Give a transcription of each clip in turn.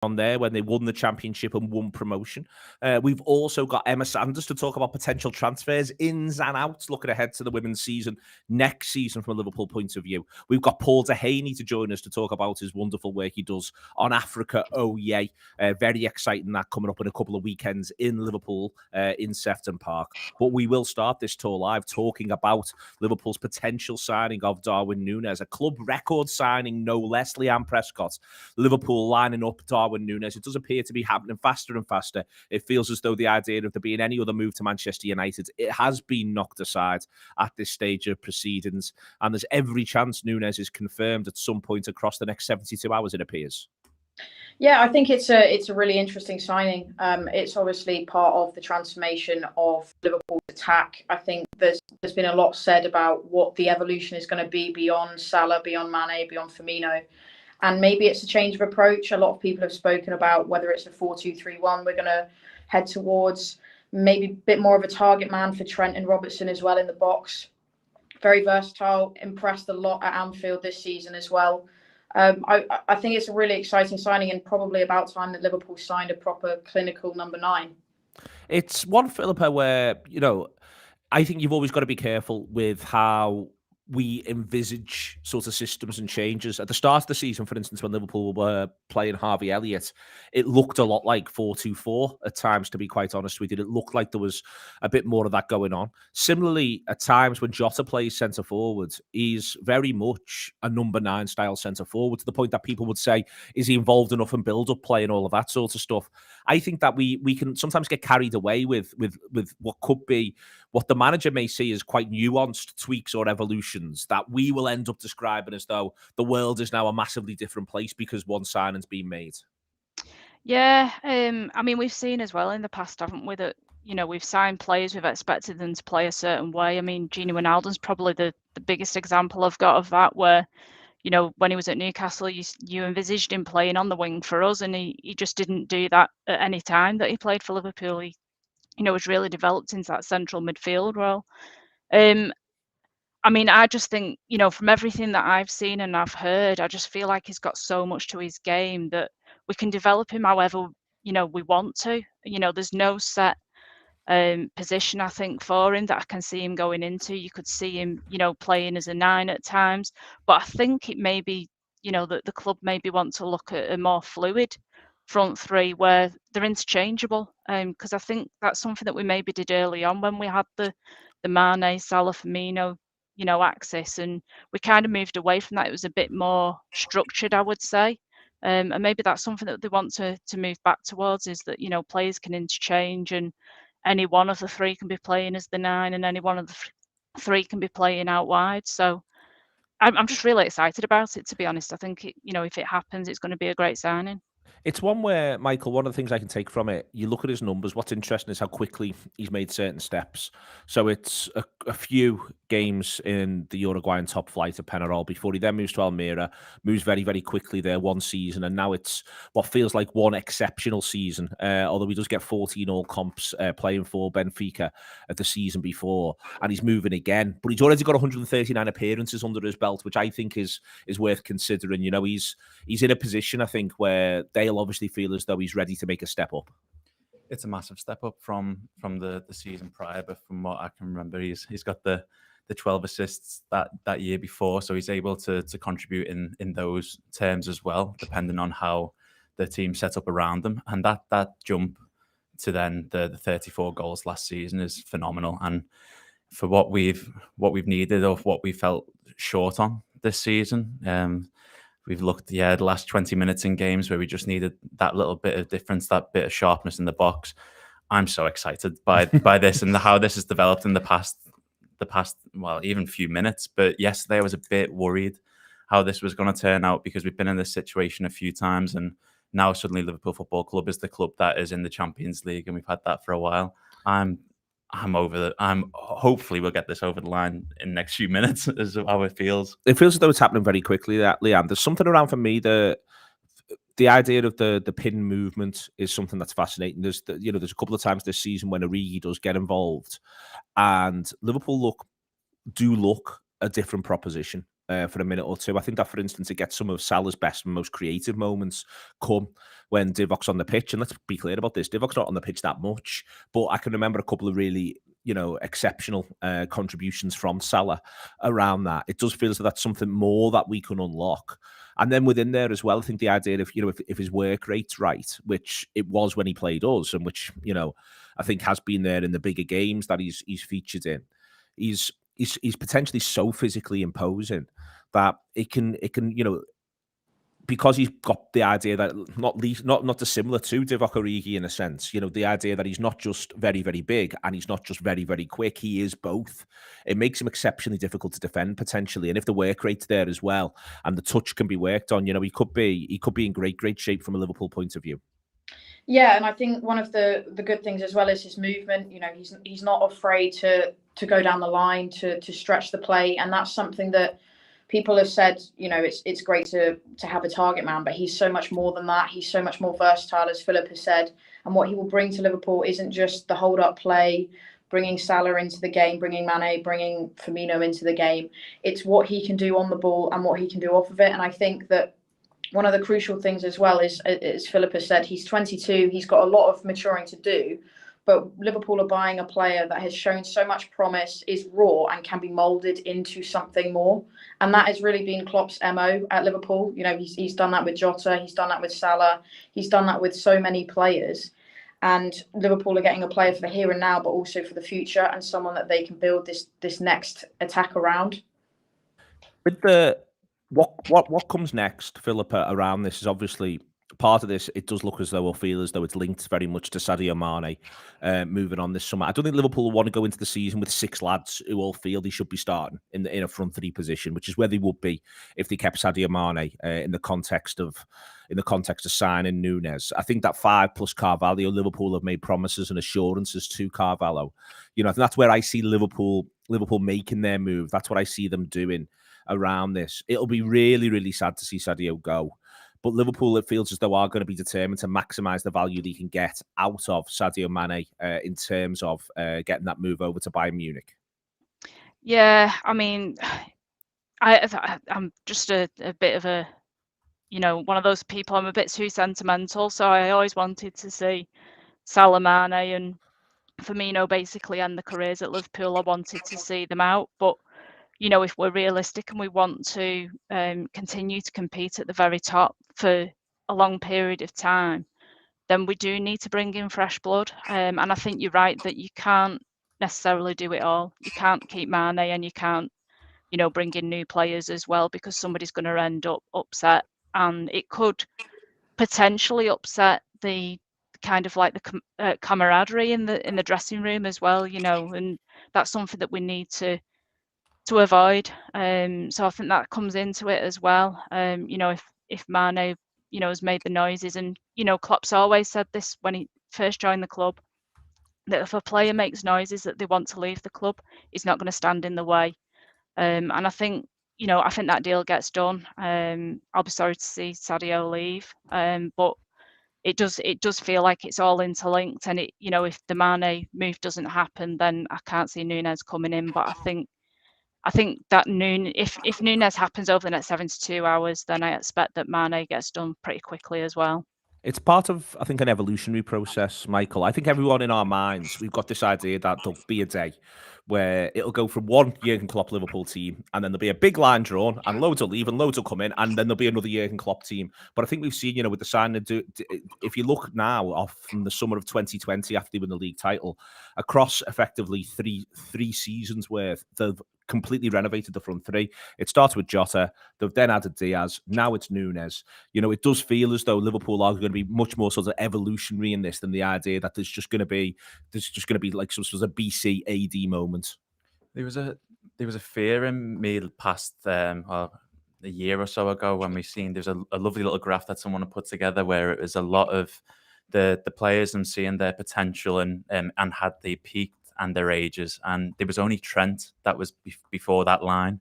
on there when they won the championship and won promotion. We've also got Emma Sanders to talk about potential transfers, ins and outs, looking ahead to the women's season next season from a Liverpool point of view. We've got Paul Dehaney to join us to talk about his wonderful work he does on Africa. Oh, yay. Very exciting that coming up in a couple of weekends in Liverpool in Sefton Park. But we will start this tour live talking about Liverpool's potential signing of Darwin Nunez, a club record signing, no less. Leanne Prescott, Liverpool lining up Darwin Nunez. It does appear to be happening faster and faster. It feels as though the idea of there being any other move to Manchester United, it has been knocked aside at this stage of proceedings. And there's every chance Nunez is confirmed at some point across the next 72 hours, it appears. Yeah, I think it's a really interesting signing. It's obviously part of the transformation of Liverpool's attack. I think there's been a lot said about what the evolution is going to be beyond Salah, beyond Mane, beyond Firmino. And maybe it's a change of approach. A lot of people have spoken about whether it's a 4-2-3-1 we're going to head towards, maybe a bit more of a target man for Trent and Robertson as well in the box. Very versatile, impressed a lot at Anfield this season as well. I think it's a really exciting signing and probably about time that Liverpool signed a proper clinical number 9. It's one, Philippe, where, I think you've always got to be careful with how we envisage sort of systems and changes. At the start of the season, for instance, when Liverpool were playing Harvey Elliott, it looked a lot like 4-2-4 at times, to be quite honest with you. It looked like there was a bit more of that going on. Similarly, at times when Jota plays centre forward, he's very much a number 9 style centre forward, to the point that people would say, is he involved enough in build-up play and all of that sort of stuff? I think that we can sometimes get carried away with what could be, what the manager may see as quite nuanced tweaks or evolutions that we will end up describing as though the world is now a massively different place because one signing's been made. Yeah, I mean, we've seen as well in the past, haven't we, that, we've signed players, we've expected them to play a certain way. I mean, Gini Wijnaldum's probably the biggest example I've got of that, where, when he was at Newcastle, you envisaged him playing on the wing for us, and he just didn't do that at any time that he played for Liverpool. He, was really developed into that central midfield role. I mean, I just think, from everything that I've seen and I've heard, I just feel like he's got so much to his game that we can develop him however, we want to. There's no set position, I think, for him that I can see him going into. You could see him, playing as a 9 at times. But I think it may be, that the club maybe want to look at a more fluid front 3 where they're interchangeable. Because I think that's something that we maybe did early on when we had the Mane, Salah, Firmino, axis, and we kind of moved away from that. It was a bit more structured, I would say. And maybe that's something that they want to move back towards, is that, players can interchange and any one of the 3 can be playing as the 9 and any one of the 3 can be playing out wide. So I'm just really excited about it, to be honest. I think, if it happens, it's going to be a great signing. It's one where, Michael, one of the things I can take from it, you look at his numbers, what's interesting is how quickly he's made certain steps. So it's a few games in the Uruguayan top flight of Penarol before he then moves to Almeria, moves very, very quickly there, one season, and now it's what feels like one exceptional season, although he does get 14 all comps playing for Benfica at the season before, and he's moving again. But he's already got 139 appearances under his belt, which I think is worth considering. He's in a position, I think, where they'll obviously feel as though he's ready to make a step up. It's a massive step up from the season prior, but from what I can remember, he's got the 12 assists that year before, so he's able to contribute in those terms as well, depending on how the team set up around them. And that jump to then the 34 goals last season is phenomenal. And for what we've needed, or what we felt short on this season, we've looked, the last 20 minutes in games where we just needed that little bit of difference, that bit of sharpness in the box. I'm so excited by this and how this has developed in the past, well, even few minutes. But yesterday I was a bit worried how this was going to turn out, because we've been in this situation a few times, and now suddenly Liverpool Football Club is the club that is in the Champions League, and we've had that for a while. Hopefully we'll get this over the line in the next few minutes, is how it feels. It feels as though it's happening very quickly, that, Leanne. There's something around, for me, the idea of the pin movement is something that's fascinating. There's a couple of times this season when Origi does get involved, and Liverpool look a different proposition for a minute or two. I think that, for instance, it gets some of Salah's best and most creative moments come when Divoc's on the pitch. And let's be clear about this, Divoc's not on the pitch that much, but I can remember a couple of really, exceptional contributions from Salah around that. It does feel as though that's something more that we can unlock. And then within there as well, I think the idea of, if his work rate's right, which it was when he played us, and which, I think has been there in the bigger games that he's featured in, he's potentially so physically imposing that it can, because he's got the idea that not dissimilar to Divock Origi in a sense, the idea that he's not just very, very big and he's not just very, very quick. He is both. It makes him exceptionally difficult to defend potentially. And if the work rate's there as well and the touch can be worked on, he could be in great shape from a Liverpool point of view. Yeah, and I think one of the good things as well is his movement. He's not afraid to go down the line, to stretch the play, and that's something that people have said, it's great to have a target man, but he's so much more than that. He's so much more versatile, as Philippe has said. And what he will bring to Liverpool isn't just the hold-up play, bringing Salah into the game, bringing Mane, bringing Firmino into the game. It's what he can do on the ball and what he can do off of it. And I think that one of the crucial things as well is, as Philippe has said, he's 22. He's got a lot of maturing to do. But Liverpool are buying a player that has shown so much promise, is raw, and can be moulded into something more. And that has really been Klopp's MO at Liverpool. He's done that with Jota, he's done that with Salah, he's done that with so many players. And Liverpool are getting a player for the here and now, but also for the future, and someone that they can build this next attack around. With the what comes next, Philippa, around this is obviously part of this. It does look as though, or feel as though, it's linked very much to Sadio Mane moving on this summer. I don't think Liverpool will want to go into the season with 6 lads who all feel they should be starting in a front 3 position, which is where they would be if they kept Sadio Mane in the context of signing Nunez. I think that 5 plus Carvalho, Liverpool have made promises and assurances to Carvalho. That's where I see Liverpool making their move. That's what I see them doing around this. It'll be really, really sad to see Sadio go. But Liverpool, it feels as though, are going to be determined to maximise the value they can get out of Sadio Mane in terms of getting that move over to Bayern Munich. Yeah, I mean, I'm just a bit of a, one of those people. I'm a bit too sentimental, so I always wanted to see Salah, Mane and Firmino basically end the careers at Liverpool. I wanted to see them out, but if we're realistic and we want to continue to compete at the very top for a long period of time, then we do need to bring in fresh blood. And I think you're right that you can't necessarily do it all. You can't keep Mane, and you can't, bring in new players as well, because somebody's going to end up upset, and it could potentially upset the kind of like the camaraderie in the dressing room as well. And that's something that we need to avoid. So I think that comes into it as well. If Mane, has made the noises, and Klopp's always said this when he first joined the club, that if a player makes noises that they want to leave the club, he's not going to stand in the way. And I think that deal gets done. I'll be sorry to see Sadio leave, but it does feel like it's all interlinked. And if the Mane move doesn't happen, then I can't see Nunez coming in. But I think that if Nunez happens over the next 72 hours, then I expect that Mane gets done pretty quickly as well. It's part of, I think, an evolutionary process, Michael. I think everyone in our minds, we've got this idea that there'll be a day where it'll go from one Jurgen Klopp Liverpool team, and then there'll be a big line drawn, and loads will leave, and loads will come in, and then there'll be another Jurgen Klopp team. But I think we've seen, with the signing, if you look now off from the summer of 2020 after they won the league title, across effectively three seasons worth, they've completely renovated the front 3. It started with Jota, they've then added Diaz, now it's Nunez. It does feel as though Liverpool are going to be much more sort of evolutionary in this than the idea that there's just going to be like some sort of BC AD moment. There was a fear in me past a year or so ago when we seen there's a lovely little graph that someone had put together where it was a lot of the players and seeing their potential and had they peaked and their ages, and there was only Trent that was before that line,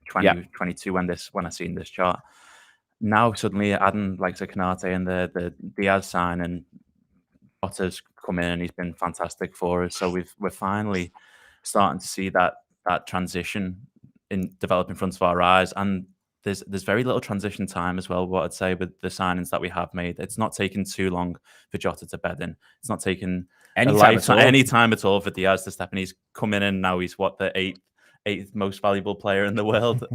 2022 when I seen this chart. Now suddenly adding like Konate and the Diaz sign, and Potter's come in and he's been fantastic for us. So we're finally starting to see that transition in develop in front of our eyes, and there's very little transition time as well. What I'd say with the signings that we have made, it's not taken too long for Jota to bed in. It's not taken any time at all for Diaz to step in. He's come in and now he's the eighth most valuable player in the world.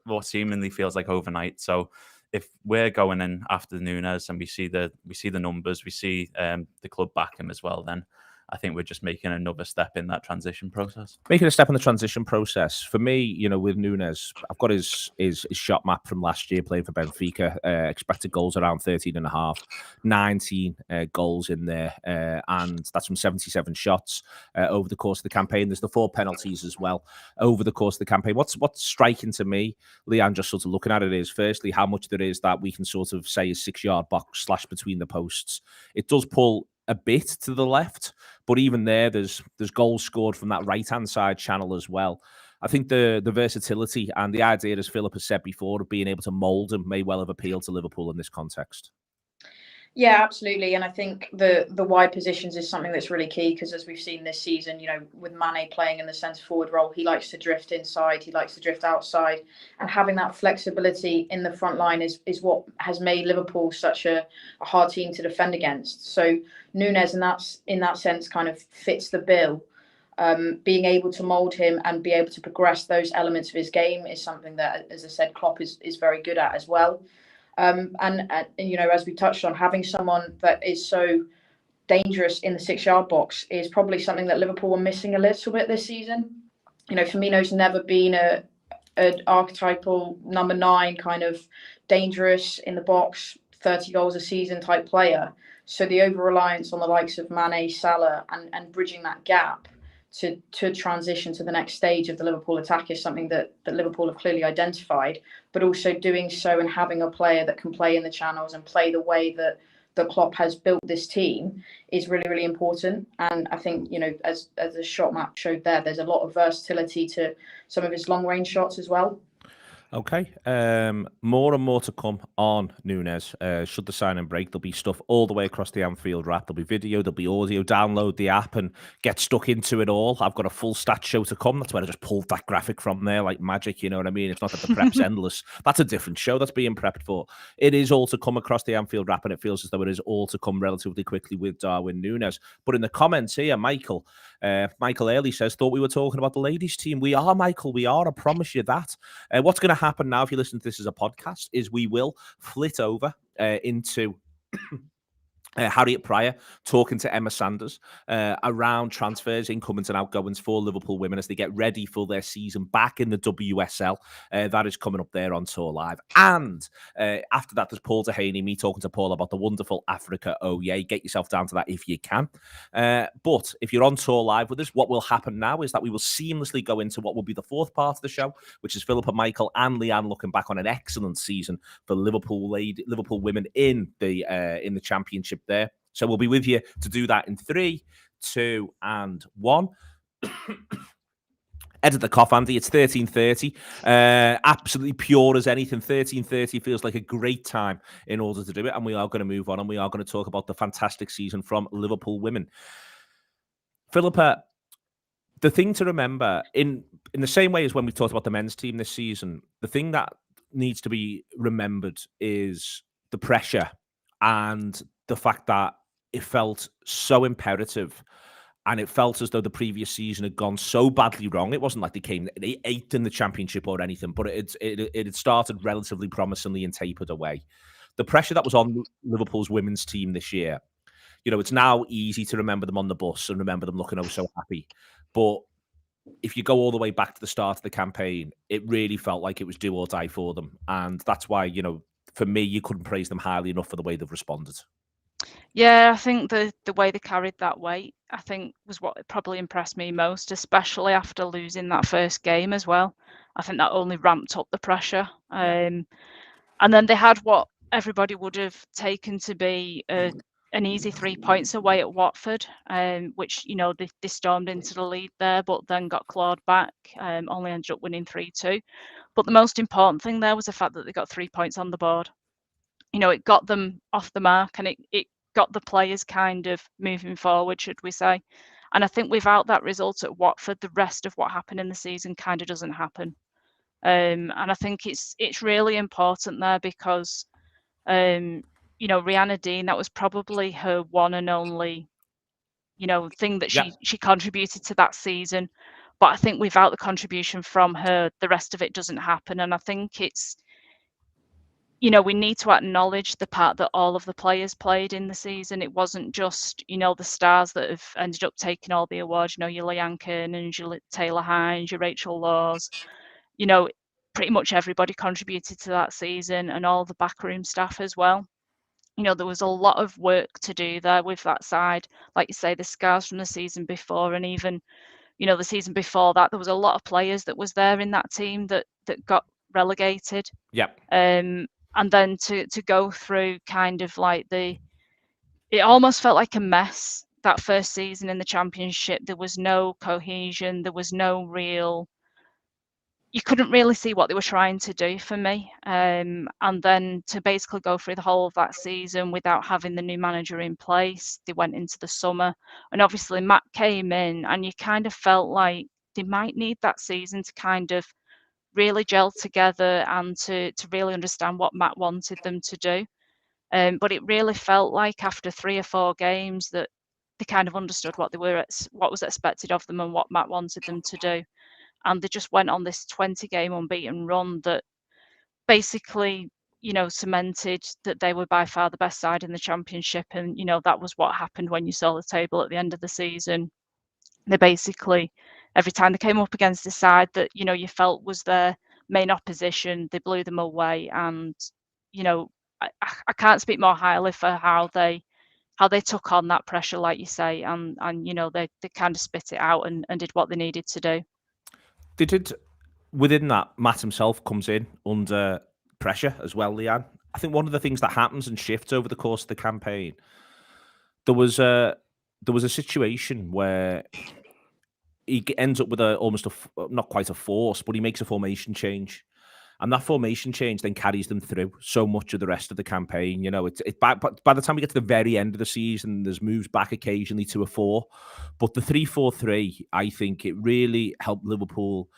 What seemingly feels like overnight. So if we're going in after Nunez and we see the numbers, we see the club back him as well, then I think we're just making another step in that transition process. Making a step in the transition process. For me, with Nunez, I've got his shot map from last year playing for Benfica. Expected goals around 13.5, 19 goals in there. And that's from 77 shots over the course of the campaign. There's the 4 penalties as well over the course of the campaign. What's striking to me, Leane, just sort of looking at it, is firstly how much there is that we can sort of say is 6-yard box / between the posts. It does pull a bit to the left, but even there's goals scored from that right-hand side channel as well. I think the versatility and the idea, as Philippe has said before, of being able to mould him may well have appealed to Liverpool in this context. Yeah, absolutely. And I think the wide positions is something that's really key, because as we've seen this season, with Mane playing in the centre forward role, he likes to drift inside, he likes to drift outside, and having that flexibility in the front line is what has made Liverpool such a hard team to defend against. So Nunez, in that sense, kind of fits the bill. Being able to mould him and be able to progress those elements of his game is something that, as I said, Klopp is very good at as well. And as we touched on, having someone that is so dangerous in the 6-yard box is probably something that Liverpool were missing a little bit this season. Firmino's never been an archetypal number 9, kind of dangerous in the box, 30 goals a season type player. So the over-reliance on the likes of Mane, Salah, and bridging that gap to transition to the next stage of the Liverpool attack is something that Liverpool have clearly identified, but also doing so and having a player that can play in the channels and play the way that Klopp has built this team is really, really important. And I think, as the shot map showed there's a lot of versatility to some of his long-range shots as well. Okay, more and more to come on Nunez. Should the sign and break, there'll be stuff all the way across the Anfield Wrap. There'll be video, there'll be audio. Download the app and get stuck into it all. I've got a full stat show to come. That's where I just pulled that graphic from there like magic, you know what I mean? It's not that the prep's endless. That's a different show that's being prepped for. It is all to come across the Anfield Wrap, and it feels as though it is all to come relatively quickly with Darwin Nunez. But in the comments here, Michael Early says, thought we were talking about the ladies team. We are, Michael, we are. I promise you that. What's going to happen now, if you listen to this as a podcast, is we will flit over into Harriet Pryor talking to Emma Sanders around transfers, incomings and outgoings for Liverpool women as they get ready for their season back in the WSL. That is coming up there on Tour Live. And after that, there's Paul Dehaney, me talking to Paul about the wonderful Africa Oye. Get yourself down to that if you can. But if you're on Tour Live with us, what will happen now is that we will seamlessly go into what will be the 4th part of the show, which is Philippe and Michael and Leane looking back on an excellent season for Liverpool women in the championship there. So we'll be with you to do that in 3, 2, and 1. Edit the cough, Andy. It's 13:30. Absolutely pure as anything. 13:30 feels like a great time in order to do it. And we are going to move on, and we are going to talk about the fantastic season from Liverpool women. Philippa, the thing to remember, in the same way as when we talked about the men's team this season, the thing that needs to be remembered is the pressure and the fact that it felt so imperative, and it felt as though the previous season had gone so badly wrong. It wasn't like they came 8th in the championship or anything, but it had started relatively promisingly and tapered away. The pressure that was on Liverpool's women's team this year, it's now easy to remember them on the bus and remember them looking so happy. But if you go all the way back to the start of the campaign, it really felt like it was do or die for them. And that's why, for me, you couldn't praise them highly enough for the way they've responded. Yeah, I think the way they carried that weight, I think, was what probably impressed me most, especially after losing that first game as well. I think that only ramped up the pressure. And then they had what everybody would have taken to be an easy 3 points away at Watford, which, they stormed into the lead there, but then got clawed back, only ended up winning 3-2. But the most important thing there was the fact that they got 3 points on the board. It got them off the mark, and it got the players kind of moving forward, should we say. And I think without that result at Watford, the rest of what happened in the season kind of doesn't happen. And I think it's really important there because, Rihanna Dean, that was probably her one and only, thing that Yeah. she contributed to that season. But I think without the contribution from her, the rest of it doesn't happen. And I think it's, we need to acknowledge the part that all of the players played in the season. It wasn't just, the stars that have ended up taking all the awards, your Leane and your Taylor Hines, your Rachel Laws, pretty much everybody contributed to that season, and all the backroom staff as well. There was a lot of work to do there with that side. Like you say, the scars from the season before, and even, the season before that, there was a lot of players that was there in that team that got relegated. Yep. And then to go through kind of like it almost felt like a mess that first season in the Championship. There was no cohesion. There was no real, you couldn't really see what they were trying to do for me. And then to basically go through the whole of that season without having the new manager in place, they went into the summer. And obviously Matt came in, and you kind of felt like they might need that season to kind of really gel together and to really understand what Matt wanted them to do. But it really felt like after 3 or 4 games that they kind of understood what was expected of them and what Matt wanted them to do. And they just went on this 20-game unbeaten run that basically, cemented that they were by far the best side in the Championship. And, that was what happened when you saw the table at the end of the season. They basically, every time they came up against the side that, you felt was their main opposition, they blew them away. And, I can't speak more highly for how they took on that pressure, like you say, and they kind of spit it out and did what they needed to do. They did. Within that, Matt himself comes in under pressure as well, Leane. I think one of the things that happens and shifts over the course of the campaign, there was a situation where he ends up with not quite a force, but he makes a formation change. And that formation change then carries them through so much of the rest of the campaign. By the time we get to the very end of the season, there's moves back occasionally to a 4. But the 3-4-3, I think it really helped Liverpool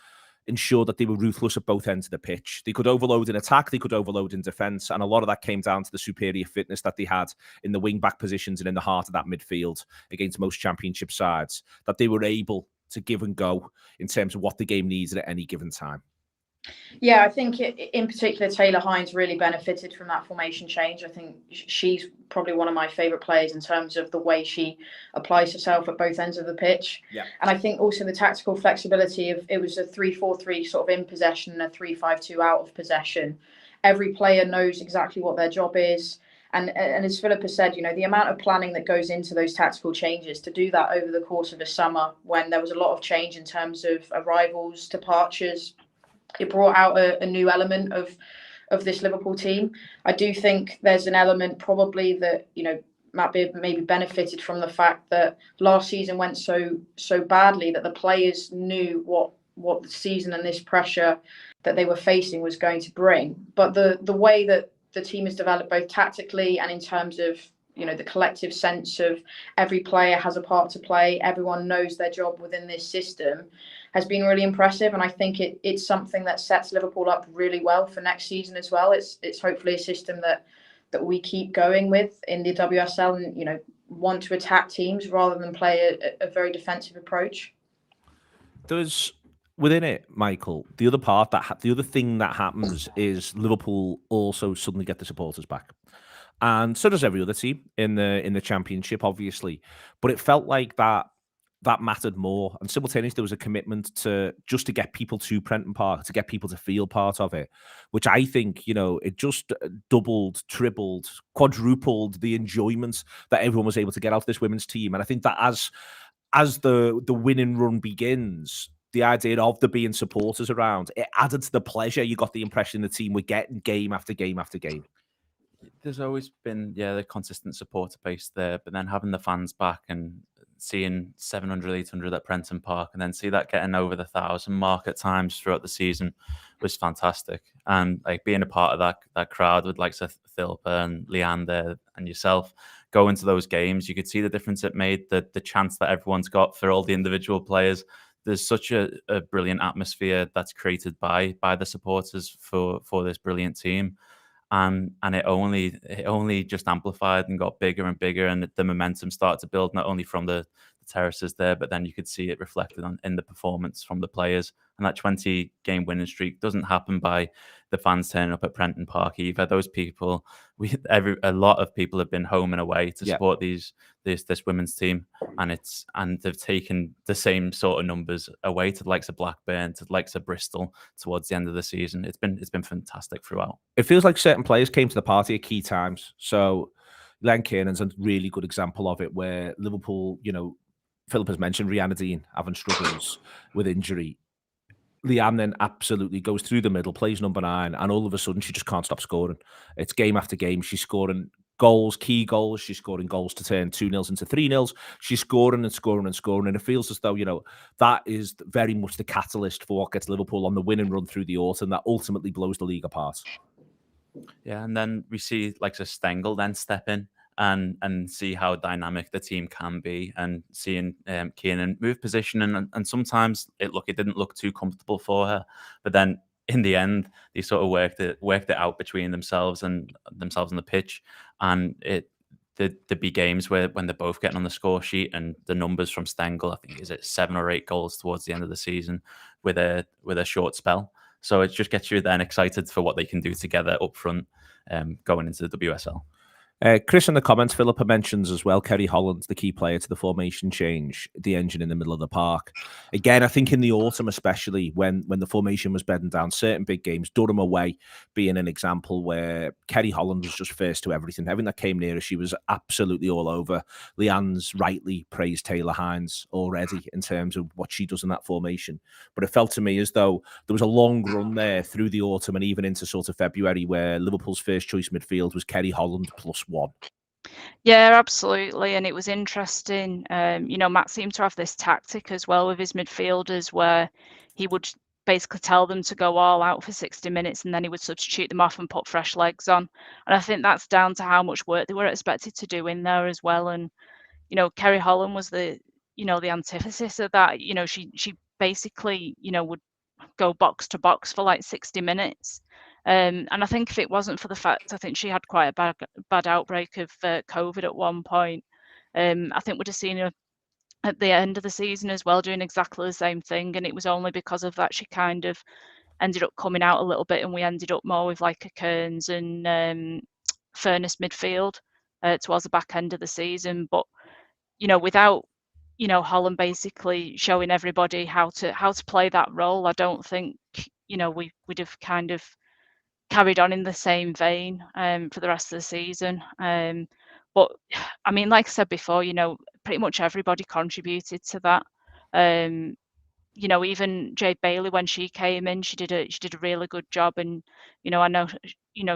ensure that they were ruthless at both ends of the pitch. They could overload in attack, they could overload in defence, and a lot of that came down to the superior fitness that they had in the wing-back positions and in the heart of that midfield against most Championship sides, that they were able to give and go in terms of what the game needed at any given time. Yeah, I think in particular, Taylor Hines really benefited from that formation change. I think she's probably one of my favourite players in terms of the way she applies herself at both ends of the pitch. Yeah. And I think also the tactical flexibility of it was a 3-4-3 sort of in possession and a 3-5-2 out of possession. Every player knows exactly what their job is. And as Philippe has said, the amount of planning that goes into those tactical changes, to do that over the course of a summer when there was a lot of change in terms of arrivals, departures, it brought out a new element of this Liverpool team. I do think there's an element probably that, Matt Beard maybe benefited from the fact that last season went so badly that the players knew what the season and this pressure that they were facing was going to bring. But the way that the team has developed both tactically and in terms of, the collective sense of every player has a part to play, everyone knows their job within this system, has been really impressive. And I think it's something that sets Liverpool up really well for next season as well. It's hopefully a system that we keep going with in the WSL and, want to attack teams rather than play a very defensive approach. There's within it, Michael, the other thing that happens is Liverpool also suddenly get the supporters back. And so does every other team in the Championship, obviously. But it felt like that mattered more. And simultaneously, there was a commitment to get people to Prenton Park, to get people to feel part of it, which I think, it just doubled, tripled, quadrupled the enjoyment that everyone was able to get out of this women's team. And I think that as the winning run begins, the idea of there being supporters around, it added to the pleasure. You got the impression the team were getting game after game after game. There's always been, the consistent supporter base there, but then having the fans back and seeing 700, 800 at Prenton Park and then see that getting over the 1,000 mark at times throughout the season was fantastic. And like being a part of that crowd with like Philippe and Leane there and yourself go into those games, you could see the difference it made, the chance that everyone's got for all the individual players. there's such a brilliant atmosphere that's created by the supporters for this brilliant team. And it only just amplified and got bigger and bigger, and the momentum started to build not only from the terraces there, but then you could see it reflected in the performance from the players. And that 20-game winning streak doesn't happen by the fans turning up at Prenton Park either. Those people, a lot of people have been home and away to support this women's team, and they've taken the same sort of numbers away to the likes of Blackburn, to the likes of Bristol towards the end of the season. It's been fantastic throughout. It feels like certain players came to the party at key times. So Leane's a really good example of it, where Liverpool, Philippe has mentioned Leane having struggles with injury. Leane then absolutely goes through the middle, plays number 9, and all of a sudden she just can't stop scoring. It's game after game. She's scoring goals, key goals. She's scoring goals to turn 2-0 into 3-0. She's scoring and scoring and scoring. And it feels as though, that is very much the catalyst for what gets Liverpool on the winning run through the autumn that ultimately blows the league apart. Yeah, and then we see like a Stengel then step in and see how dynamic the team can be, and seeing Kiernan move position, and sometimes it didn't look too comfortable for her, but then in the end they sort of worked it out between themselves on the pitch, and there'd be games when they're both getting on the score sheet, and the numbers from Stengel, I think, is it 7 or 8 goals towards the end of the season with a short spell. So it just gets you then excited for what they can do together up front going into the WSL. Chris in the comments, Philippe mentions as well, Kerry Holland, the key player to the formation change, the engine in the middle of the park. Again, I think in the autumn, especially when the formation was bedding down, certain big games, Durham away being an example where Kerry Holland was just first to everything. Everything that came near her, she was absolutely all over. Leanne's rightly praised Taylor Hines already in terms of what she does in that formation. But it felt to me as though there was a long run there through the autumn and even into sort of February where Liverpool's first choice midfield was Kerry Holland +1. Yeah, absolutely. And it was interesting. Matt seemed to have this tactic as well with his midfielders where he would basically tell them to go all out for 60 minutes and then he would substitute them off and put fresh legs on. And I think that's down to how much work they were expected to do in there as well. And, Kerry Holland was the antithesis of that. She basically, would go box to box for like 60 minutes. And I think if it wasn't for the fact, I think she had quite a bad outbreak of COVID at one point. I think we'd have seen her at the end of the season as well doing exactly the same thing. And it was only because of that she kind of ended up coming out a little bit, and we ended up more with like a Kearns and Furness midfield towards the back end of the season. But without Holland basically showing everybody how to play that role, I don't think we would have kind of carried on in the same vein for the rest of the season. But I mean, like I said before, pretty much everybody contributed to that. Even Jade Bailey, when she came in, she did a really good job. And I know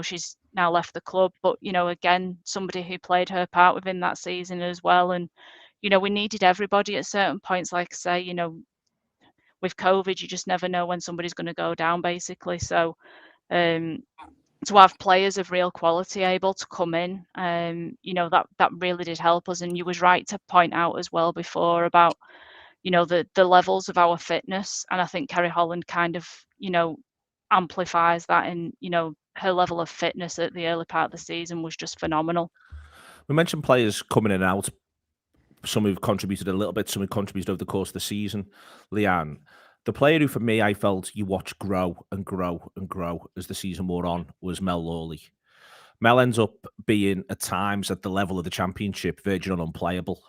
she's now left the club, but again, somebody who played her part within that season as well. And we needed everybody at certain points. Like I say, with COVID, you just never know when somebody's going to go down, basically. So to have players of real quality able to come in, that really did help us. And you was right to point out as well before about, the levels of our fitness. And I think Kerry Holland kind of, amplifies that. And, her level of fitness at the early part of the season was just phenomenal. We mentioned players coming in and out. Some who've contributed a little bit, some who contributed over the course of the season. Leane, the player who, for me, I felt you watched grow and grow and grow as the season wore on was Mel Lawley. Mel ends up being, at times, at the level of the Championship, verging on unplayable.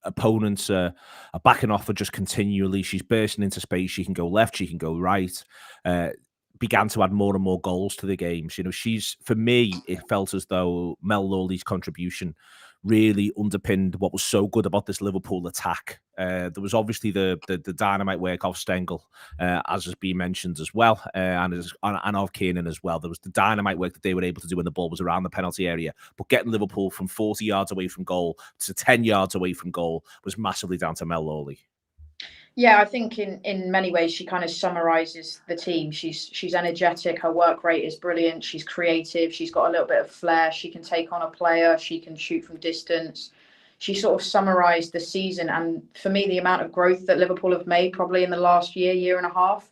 Opponents are backing off her just continually. She's bursting into space. She can go left, she can go right. Began to add more and more goals to the games. For me, it felt as though Mel Lawley's contribution really underpinned what was so good about this Liverpool attack. There was obviously the dynamite work of Stengel, as has been mentioned as well, and of Kiernan as well. There was the dynamite work that they were able to do when the ball was around the penalty area. But getting Liverpool from 40 yards away from goal to 10 yards away from goal was massively down to Mel Lawley. Yeah, I think in many ways she kind of summarises the team. She's energetic, her work rate is brilliant, she's creative, she's got a little bit of flair, she can take on a player, she can shoot from distance. she sort of summarised the season, and for me, the amount of growth that Liverpool have made probably in the last year and a half.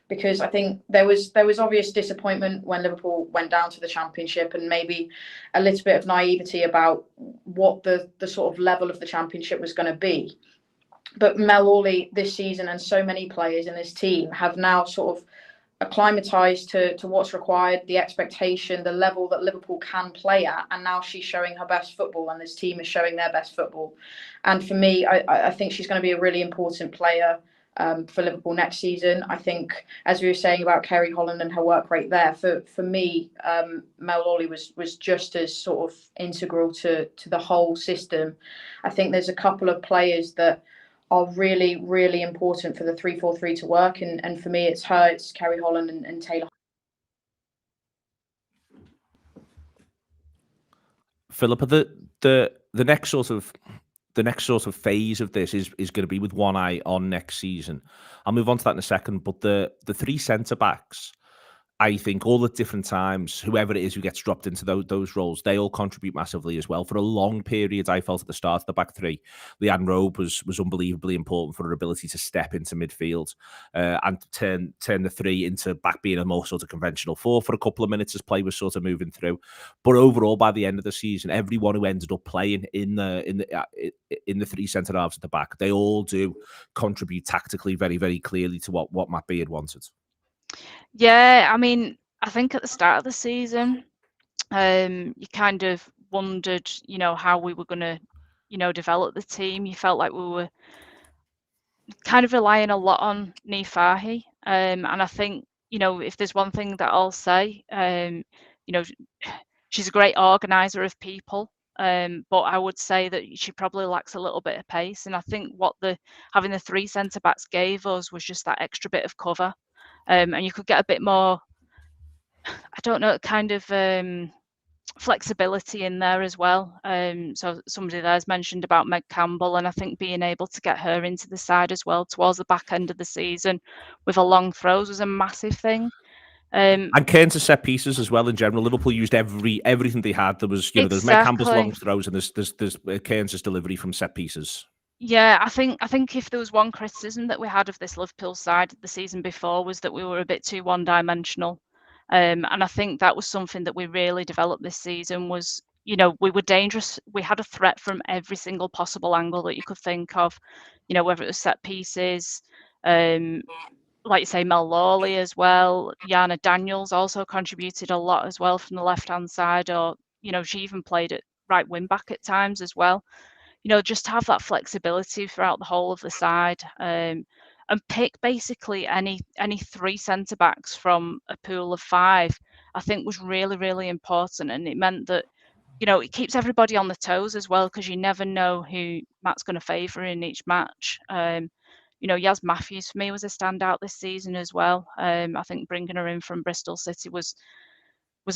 Because I think there was obvious disappointment when Liverpool went down to the Championship, and maybe a little bit of naivety about what the sort of level of the Championship was going to be. But Mel Lawley this season and so many players in this team have now sort of acclimatized to what's required, the expectation, the level that Liverpool can play at, and now she's showing her best football, and this team is showing their best football. And for me, I think she's going to be a really important player for Liverpool next season. I think, as we were saying about Kerry Holland and her work rate there, for me, Mel Lawley was just as sort of integral to the whole system. I think there's a couple of players that are really, really important for the 3-4-3 to work, and for me, it's Kerry Holland and Taylor. Philippe, the next sort of phase of this is going to be with one eye on next season. I'll move on to that in a second, but the three centre-backs, I think all at different times, whoever it is who gets dropped into those roles, they all contribute massively as well. For a long period, I felt at the start of the back three, Leane Robe was unbelievably important for her ability to step into midfield and turn the three into back being a more sort of conventional four for a couple of minutes as play was sort of moving through. But overall, by the end of the season, everyone who ended up playing in the three centre halves at the back, they all do contribute tactically very, very clearly to what Matt Beard wanted. Yeah, I mean, I think at the start of the season, you kind of wondered, how we were going to, develop the team. You felt like we were kind of relying a lot on Nifahi. And I think, if there's one thing that I'll say, she's a great organizer of people. But I would say that she probably lacks a little bit of pace. And I think what having the three centre backs gave us was just that extra bit of cover. And you could get a bit more, I don't know, kind of flexibility in there as well. So somebody there's mentioned about Meg Campbell, and I think being able to get her into the side as well towards the back end of the season with a long throws was a massive thing. And Kearns' set pieces as well in general. Liverpool used everything they had. There was, there's Meg Campbell's long throws and there's Kearns' delivery from set pieces. Yeah, I think if there was one criticism that we had of this Liverpool side the season before was that we were a bit too one-dimensional. And I think that was something that we really developed this season was, we were dangerous. We had a threat from every single possible angle that you could think of, whether it was set pieces, like you say, Mel Lawley as well. Yana Daniels also contributed a lot as well from the left-hand side, or, she even played at right wing-back at times as well. Just to have that flexibility throughout the whole of the side, and pick basically any three centre backs from a pool of five, I think was really, really important. And it meant that, it keeps everybody on the toes as well, because you never know who Matt's going to favour in each match. Yas Matthews for me was a standout this season as well. I think bringing her in from Bristol City was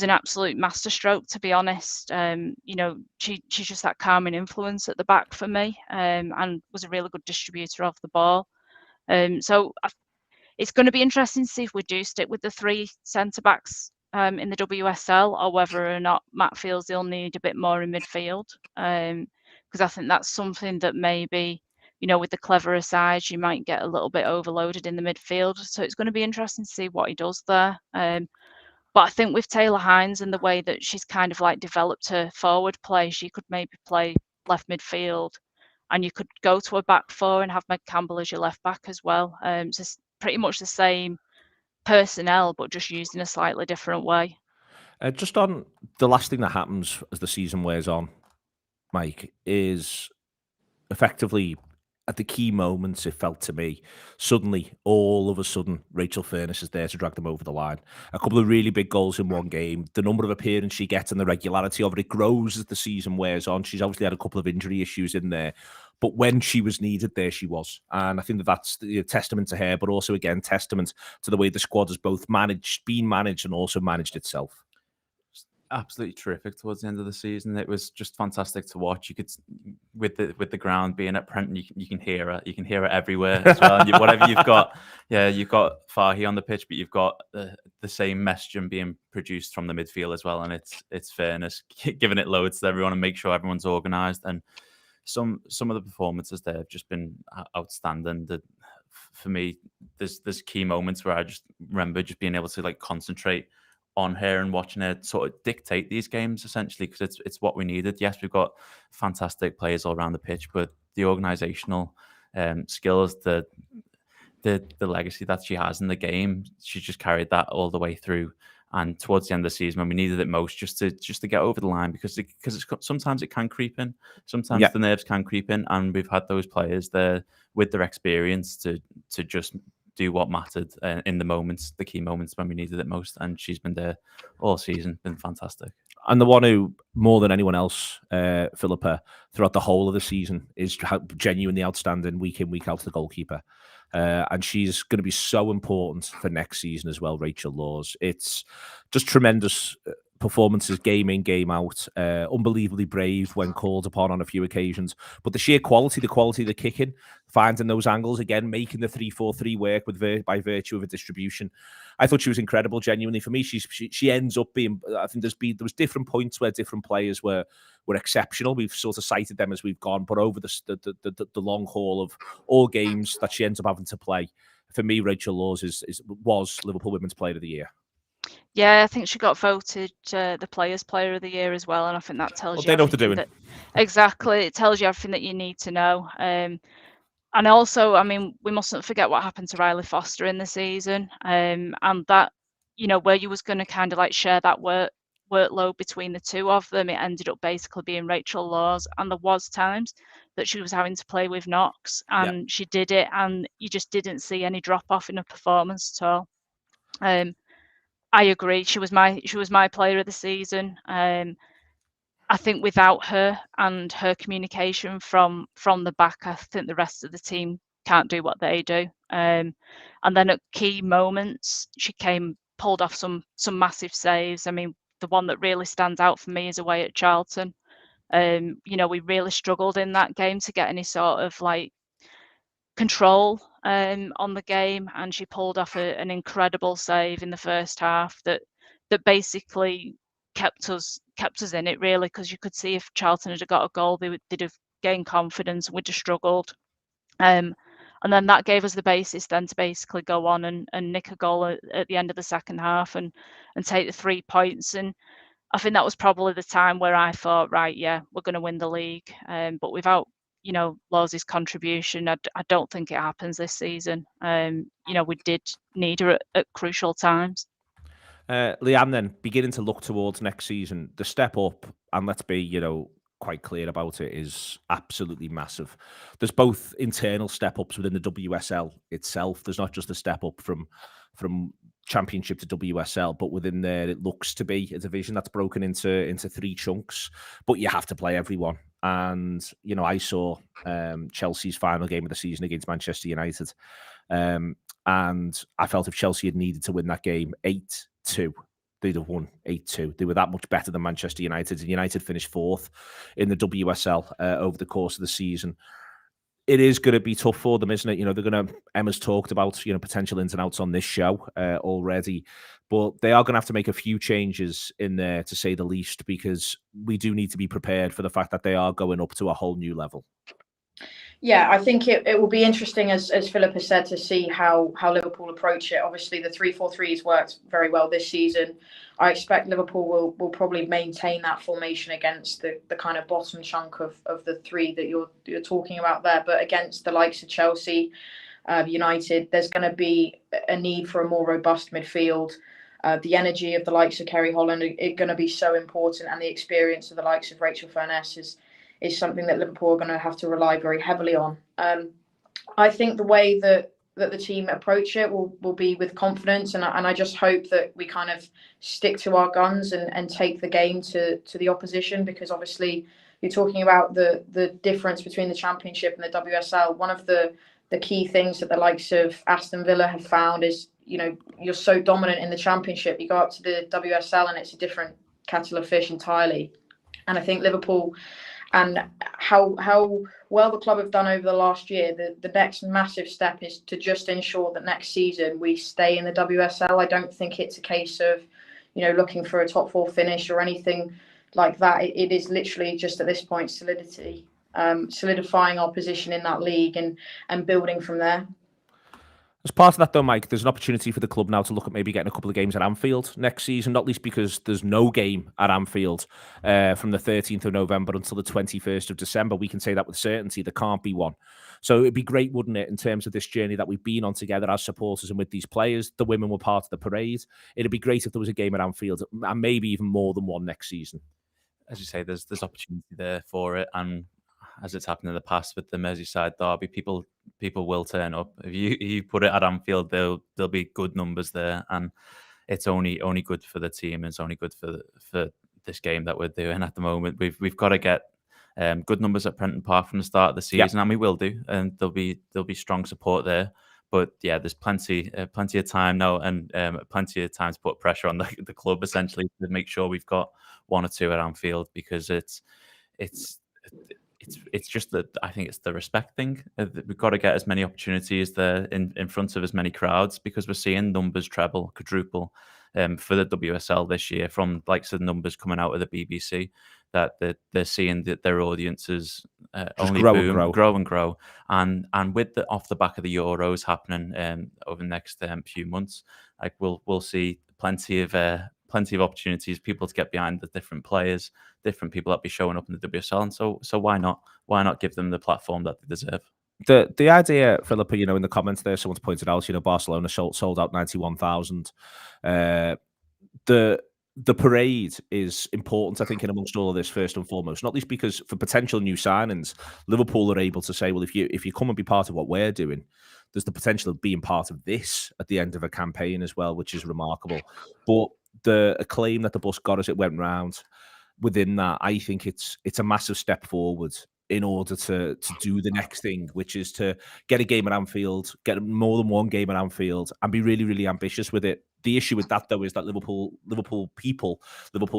an absolute masterstroke, to be honest. She's just that calming influence at the back for me, and was a really good distributor of the ball. So it's going to be interesting to see if we do stick with the three centre-backs in the WSL, or whether or not Matt feels he'll need a bit more in midfield. Because I think that's something that maybe, with the cleverer sides, you might get a little bit overloaded in the midfield. So it's going to be interesting to see what he does there. But I think with Taylor Hines and the way that she's kind of like developed her forward play, she could maybe play left midfield, and you could go to a back four and have Meg Campbell as your left back as well. So it's pretty much the same personnel, but just used in a slightly different way. Just on the last thing that happens as the season wears on, Mike, is effectively at the key moments, it felt to me, suddenly, all of a sudden, Rachel Furness is there to drag them over the line. A couple of really big goals in one game. The number of appearances she gets and the regularity of it grows as the season wears on. She's obviously had a couple of injury issues in there, but when she was needed, there she was. And I think that's a testament to her, but also, again, testament to the way the squad has both been managed and also managed itself. Absolutely terrific towards the end of the season. It was just fantastic to watch. You could, with the ground being at Prenton, you can hear her. You can hear her everywhere as well. And whatever you've got, you've got Fahy on the pitch, but you've got the same messaging being produced from the midfield as well. And it's fairness, giving it loads to everyone and make sure everyone's organised. And some of the performances there have just been outstanding. For me, there's key moments where I just remember just being able to like concentrate on her and watching her sort of dictate these games essentially, because it's what we needed. Yes, we've got fantastic players all around the pitch, but the organizational skills, the legacy that she has in the game, she just carried that all the way through. And towards the end of the season, when we needed it most, just to get over the line, because sometimes it can creep in, sometimes the nerves can creep in, and we've had those players there with their experience to just do what mattered in the moments, the key moments when we needed it most. And she's been there all season, been fantastic. And the one who, more than anyone else, Philippe, throughout the whole of the season, is genuinely outstanding week in, week out, the goalkeeper. And she's going to be so important for next season as well, Rachel Laws. It's just tremendous performances, game in, game out, unbelievably brave when called upon on a few occasions. But the sheer quality, of the kicking, finding those angles, again, making the 3-4-3 work by virtue of a distribution. I thought she was incredible, genuinely. For me, she ends up being, I think there was different points where different players were exceptional. We've sort of cited them as we've gone, but over the long haul of all games that she ends up having to play, for me, Rachel Laws was Liverpool Women's Player of the Year. Yeah, I think she got voted the Players' Player of the Year as well, and I think that tells you they know what they're doing. Exactly, it tells you everything that you need to know. And also, I mean, we mustn't forget what happened to Riley Foster in the season, and that, where you was going to kind of like share that workload between the two of them, it ended up basically being Rachel Laws, and there was times that she was having to play with Knox, and she did it, and you just didn't see any drop off in her performance at all. I agree. She was my player of the season. I think without her and her communication from the back, I think the rest of the team can't do what they do. And then at key moments, she pulled off some massive saves. I mean, the one that really stands out for me is away at Charlton. We really struggled in that game to get any sort of like control on the game, and she pulled off an incredible save in the first half that basically kept us in it, really, because you could see if Charlton had got a goal, they'd have gained confidence and would have struggled. And then that gave us the basis then to basically go on and nick a goal at the end of the second half and take the 3 points. And I think that was probably the time where I thought, right, yeah, we're going to win the league. But without Laws's contribution, I don't think it happens this season. We did need her at crucial times. Leane, then, beginning to look towards next season, the step up, and let's be, quite clear about it, is absolutely massive. There's both internal step ups within the WSL itself. There's not just a step up from Championship to WSL, but within there, it looks to be a division that's broken into 3 chunks. But you have to play everyone. And, I saw Chelsea's final game of the season against Manchester United. And I felt if Chelsea had needed to win that game 8-2, they'd have won 8-2. They were that much better than Manchester United. And United finished 4th in the WSL over the course of the season. It is going to be tough for them, isn't it? Emma's talked about, potential ins and outs on this show already, but they are going to have to make a few changes in there, to say the least, because we do need to be prepared for the fact that they are going up to a whole new level. Yeah, I think it will be interesting, as Philippe has said, to see how Liverpool approach it. Obviously, the 3-4-3 has worked very well this season. I expect Liverpool will probably maintain that formation against the kind of bottom chunk of the 3 that you're talking about there. But against the likes of Chelsea, United, there's going to be a need for a more robust midfield. The energy of the likes of Kerry Holland is going to be so important, and the experience of the likes of Rachel Furness is something that Liverpool are going to have to rely very heavily on. I think the way that the team approach it will be with confidence, and I just hope that we kind of stick to our guns and take the game to the opposition, because obviously you're talking about the difference between the Championship and the WSL. One of the key things that the likes of Aston Villa have found is, you're so dominant in the Championship, you go up to the WSL and it's a different kettle of fish entirely. And I think Liverpool, and how well the club have done over the last year, the next massive step is to just ensure that next season we stay in the WSL. I don't think it's a case of, looking for a top 4 finish or anything like that. It is literally just at this point solidity. solidifying our position in that league and building from there. As part of that, though, Mike, there's an opportunity for the club now to look at maybe getting a couple of games at Anfield next season, not least because there's no game at Anfield from the 13th of November until the 21st of December. We can say that with certainty. There can't be one. So it'd be great, wouldn't it, in terms of this journey that we've been on together as supporters and with these players. The women were part of the parade. It'd be great if there was a game at Anfield and maybe even more than one next season. As you say, there's opportunity there for it, and as it's happened in the past with the Merseyside derby, people will turn up. If you put it at Anfield, there'll be good numbers there, and it's only good for the team. And it's only good for this game that we're doing at the moment. We've got to get good numbers at Prenton Park from the start of the season, and we will do. And there'll be strong support there. But yeah, there's plenty of time now, and plenty of time to put pressure on the club essentially to make sure we've got one or two at Anfield, because it's just that I think it's the respect thing. We've got to get as many opportunities there in front of as many crowds, because we're seeing numbers treble, quadruple for the WSL this year from likes of the numbers coming out of the BBC, that they're seeing that their audiences only grow and grow. And with off the back of the Euros happening over the next few months, like we'll see plenty of opportunities, people to get behind the different players, different people that be showing up in the WSL, and so why not give them the platform that they deserve? The idea, Philippe, in the comments there, someone's pointed out, Barcelona sold out 91,000. The parade is important, I think, in amongst all of this, first and foremost, not least because for potential new signings, Liverpool are able to say, well, if you come and be part of what we're doing, there's the potential of being part of this at the end of a campaign as well, which is remarkable. But the acclaim that the bus got as it went round, within that, I think it's a massive step forward in order to do the next thing, which is to get a game at Anfield, get more than one game at Anfield, and be really, really ambitious with it. The issue with that, though, is that Liverpool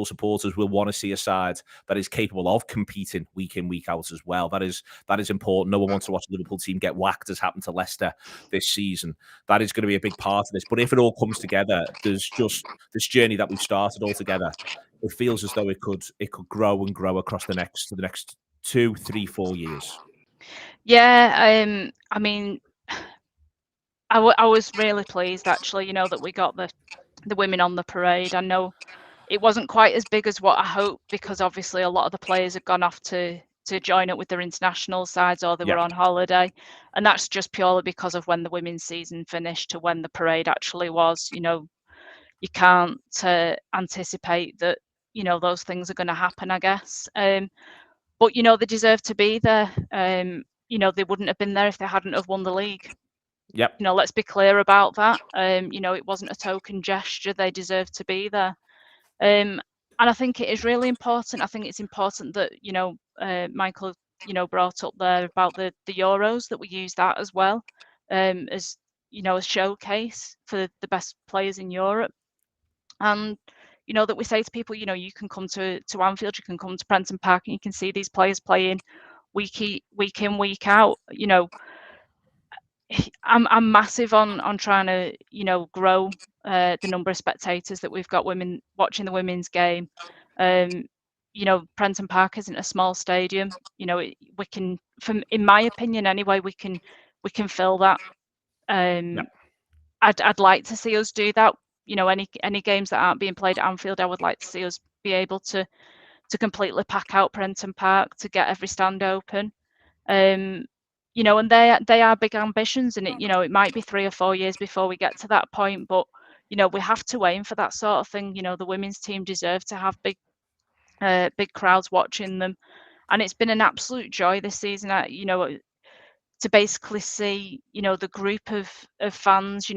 supporters will want to see a side that is capable of competing week in, week out as well. That is important. No one wants to watch the Liverpool team get whacked, as happened to Leicester this season. That is going to be a big part of this. But if it all comes together, there's just this journey that we've started all together. It feels as though it could grow and grow across the next 2, 3, 4 years. Yeah, I mean, I was really pleased actually, that we got the women on the parade. I know it wasn't quite as big as what I hoped, because obviously a lot of the players had gone off to join up with their international sides, or they were on holiday, and that's just purely because of when the women's season finished to when the parade actually was. You can't anticipate that those things are going to happen, I guess. But they deserve to be there. They wouldn't have been there if they hadn't have won the league. Yep. Let's be clear about that. It wasn't a token gesture. They deserve to be there. And I think it is really important. I think it's important that Michael brought up there about the Euros, that we use that as well as a showcase for the best players in Europe. And that we say to people, you can come to Anfield, you can come to Prenton Park, and you can see these players playing week in, week out. I'm massive on trying to grow the number of spectators that we've got, women watching the women's game. Prenton Park isn't a small stadium. We can, in my opinion anyway, we can fill that. I'd like to see us do that. Any games that aren't being played at Anfield, I would like to see us be able to completely pack out Prenton Park, to get every stand open. And they are big ambitions, and it might be 3 or 4 years before we get to that point, but we have to aim for that sort of thing. The women's team deserve to have big crowds watching them, and it's been an absolute joy this season. To basically see the group of fans.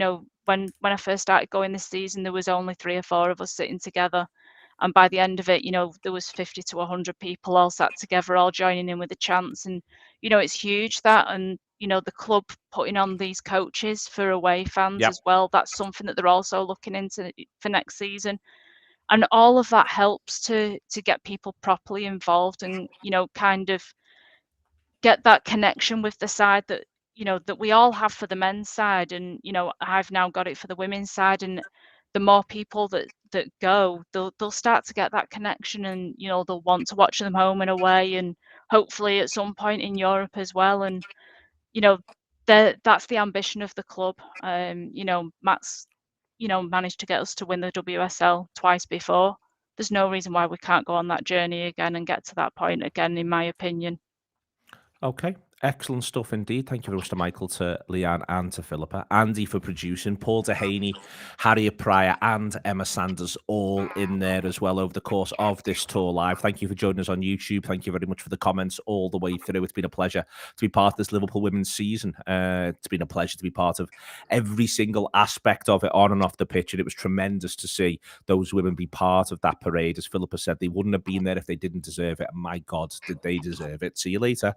When I first started going this season, there was only 3 or 4 of us sitting together, and by the end of it, there was 50 to 100 people all sat together, all joining in with the chants. And it's huge, that. And the club putting on these coaches for away fans as well. That's something that they're also looking into for next season, and all of that helps to get people properly involved, and kind of get that connection with the side that that we all have for the men's side. And I've now got it for the women's side, and the more people that go, they'll start to get that connection, and they'll want to watch them home and away, and hopefully at some point in Europe as well. And that's the ambition of the club. Matt's managed to get us to win the WSL twice before. There's no reason why we can't go on that journey again and get to that point again, in my opinion. Okay, excellent stuff indeed. Thank you very much to Michael, to Leanne, and to Philippa. Andy for producing, Paul Dehaney, Harriet Pryor, and Emma Sanders all in there as well over the course of this tour live. Thank you for joining us on YouTube. Thank you very much for the comments all the way through. It's been a pleasure to be part of this Liverpool women's season. It's been a pleasure to be part of every single aspect of it on and off the pitch, and it was tremendous to see those women be part of that parade. As Philippa said, they wouldn't have been there if they didn't deserve it. And my God, did they deserve it. See you later.